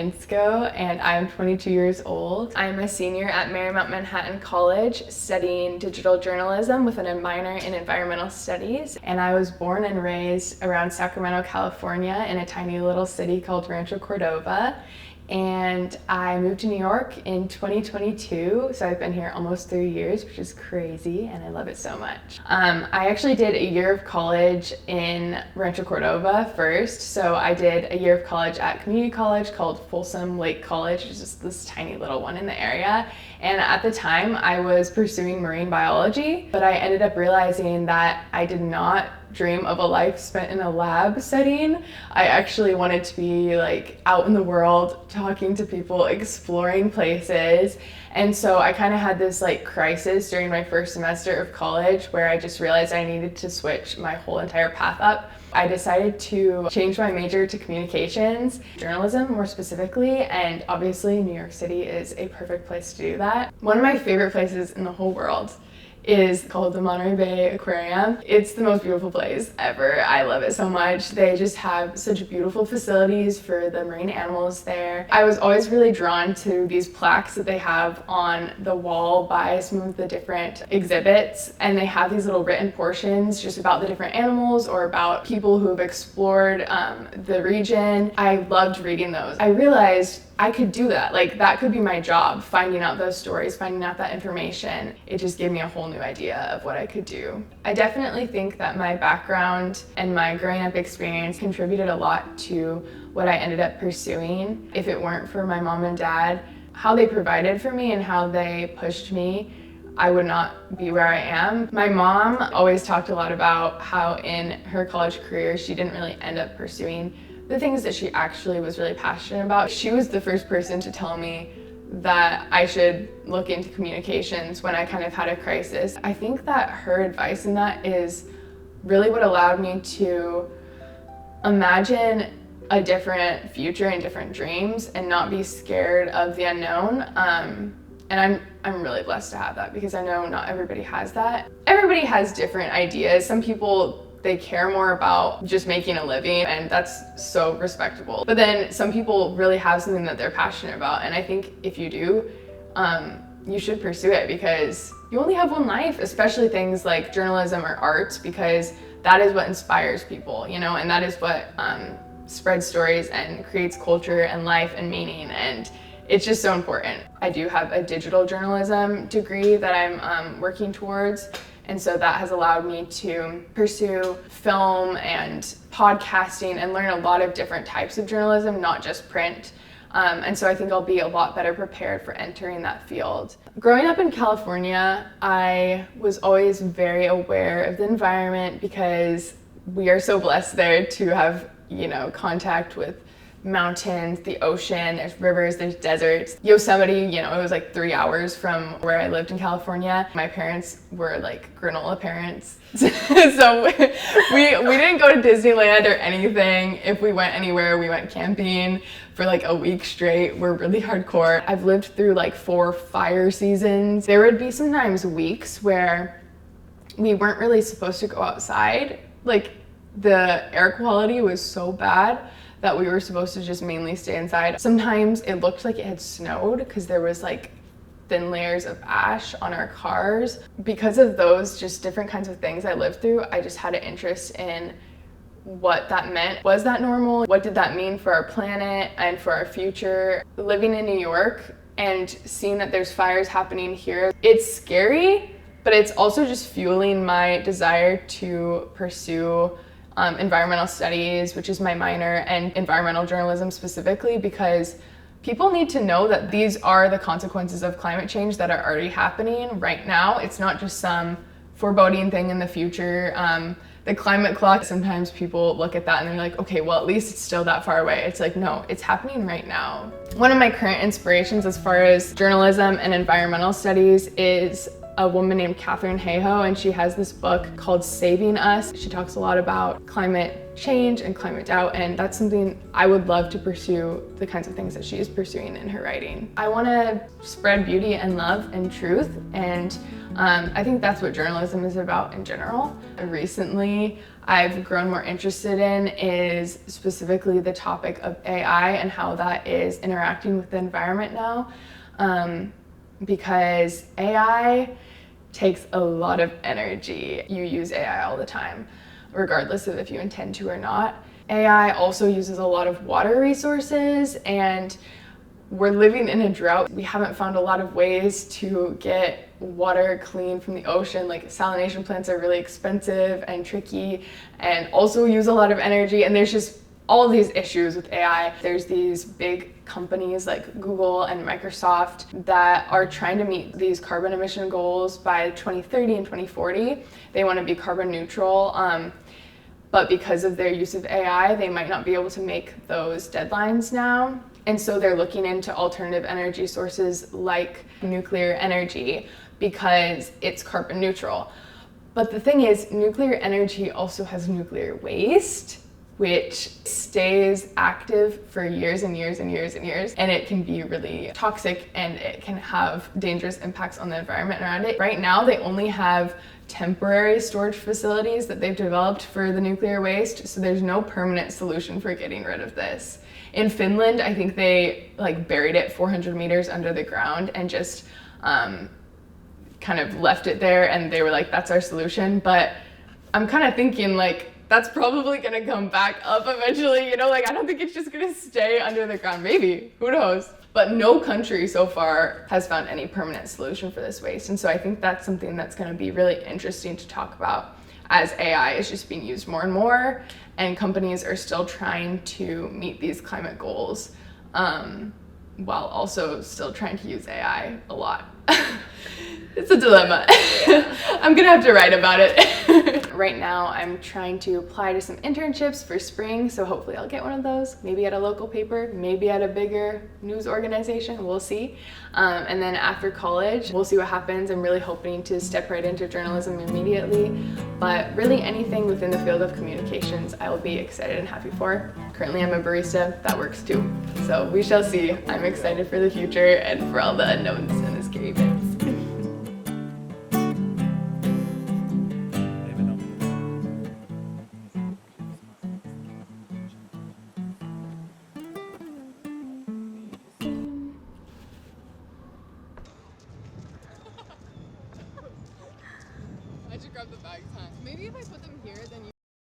Insco and I'm 22 years old. I'm a senior at Marymount Manhattan College studying digital journalism with a minor in environmental studies. And I was born and raised around Sacramento, California in a tiny little city called Rancho Cordova. And I moved to New York in 2022, so I've been here almost 3 years, which is crazy, and I love it so much. I actually did a year of college in Rancho Cordova first, so I did a year of college at community college called Folsom Lake College, which is just this tiny little one in the area. And at the time, I was pursuing marine biology, but I ended up realizing that I did not dream of a life spent in a lab setting. I actually wanted to be like out in the world, talking to people, exploring places. And so I kind of had this like crisis during my first semester of college where I just realized I needed to switch my whole entire path up. I decided to change my major to communications, journalism more specifically, and obviously New York City is a perfect place to do that. One of my favorite places in the whole world is called the Monterey Bay Aquarium. It's the most beautiful place ever. I love it so much. They just have such beautiful facilities for the marine animals there. I was always really drawn to these plaques that they have on the wall by some of the different exhibits, and they have these little written portions just about the different animals or about people who have explored the region. I loved reading those. I realized I could do that. Like, that could be my job, finding out those stories, finding out that information. It just gave me a whole new idea of what I could do. I definitely think that my background and my growing up experience contributed a lot to what I ended up pursuing. If it weren't for my mom and dad, how they provided for me and how they pushed me, I would not be where I am. My mom always talked a lot about how in her college career, she didn't really end up pursuing the things that she actually was really passionate about. She was the first person to tell me that I should look into communications when I kind of had a crisis. I think that her advice in that is really what allowed me to imagine a different future and different dreams and not be scared of the unknown. And I'm really blessed to have that because I know not everybody has that. Everybody has different ideas. Some people, they care more about just making a living, and that's so respectable. But then some people really have something that they're passionate about, and I think if you do, you should pursue it because you only have one life, especially things like journalism or art, because that is what inspires people, you know, and that is what spreads stories and creates culture and life and meaning, and it's just so important. I do have a digital journalism degree that I'm working towards. And so that has allowed me to pursue film and podcasting and learn a lot of different types of journalism, not just print. And so I think I'll be a lot better prepared for entering that field. Growing up in California, I was always very aware of the environment because we are so blessed there to have, you know, contact with mountains, the ocean, there's rivers, there's deserts. Yosemite, you know, it was like 3 hours from where I lived in California. My parents were like granola parents. So we didn't go to Disneyland or anything. If we went anywhere, we went camping for like a week straight. We're really hardcore. I've lived through like 4 fire seasons. There would be sometimes weeks where we weren't really supposed to go outside. Like the air quality was so bad that we were supposed to just mainly stay inside. Sometimes it looked like it had snowed because there was like thin layers of ash on our cars. Because of those just different kinds of things I lived through, I just had an interest in what that meant. Was that normal? What did that mean for our planet and for our future? Living in New York and seeing that there's fires happening here, it's scary, but it's also just fueling my desire to pursue environmental studies, which is my minor, and environmental journalism specifically, because people need to know that these are the consequences of climate change that are already happening right now. It's not just some foreboding thing in the future. The climate clock, sometimes people look at that and they're like, okay, well, at least it's still that far away. It's like, no, it's happening right now. One of my current inspirations as far as journalism and environmental studies is a woman named Katherine Hayhoe, and she has this book called Saving Us. She talks a lot about climate change and climate doubt, and that's something I would love to pursue, the kinds of things that she is pursuing in her writing. I want to spread beauty and love and truth, and I think that's what journalism is about in general. Recently, I've grown more interested in is specifically the topic of AI and how that is interacting with the environment now. Because AI takes a lot of energy. You use AI all the time, regardless of if you intend to or not. AI also uses a lot of water resources, and we're living in a drought. We haven't found a lot of ways to get water clean from the ocean. Like, salination plants are really expensive and tricky and also use a lot of energy, and there's just all of these issues with AI. There's these big companies like Google and Microsoft that are trying to meet these carbon emission goals by 2030 and 2040. They want to be carbon neutral, but because of their use of AI, they might not be able to make those deadlines now. And so they're looking into alternative energy sources like nuclear energy because it's carbon neutral. But the thing is, nuclear energy also has nuclear waste, which stays active for years and years and years and years, and it can be really toxic and it can have dangerous impacts on the environment around it. Right now, they only have temporary storage facilities that they've developed for the nuclear waste, so there's no permanent solution for getting rid of this. In Finland, I think they buried it 400 meters under the ground and just kind of left it there, and they were like, that's our solution. But I'm kind of thinking that's probably gonna come back up eventually, I don't think it's just gonna stay under the ground. Maybe, who knows? But no country so far has found any permanent solution for this waste. And so I think that's something that's gonna be really interesting to talk about as AI is just being used more and more, and companies are still trying to meet these climate goals while also still trying to use AI a lot. It's a dilemma. I'm gonna have to write about it. Right now, I'm trying to apply to some internships for spring, so hopefully I'll get one of those, maybe at a local paper, maybe at a bigger news organization, we'll see. And then after college, we'll see what happens. I'm really hoping to step right into journalism immediately, but really anything within the field of communications, I will be excited and happy for. Currently, I'm a barista, that works too. So we shall see. I'm excited for the future and for all the unknowns and the scary bits. I should grab the bags, huh? Maybe if I put them here, then you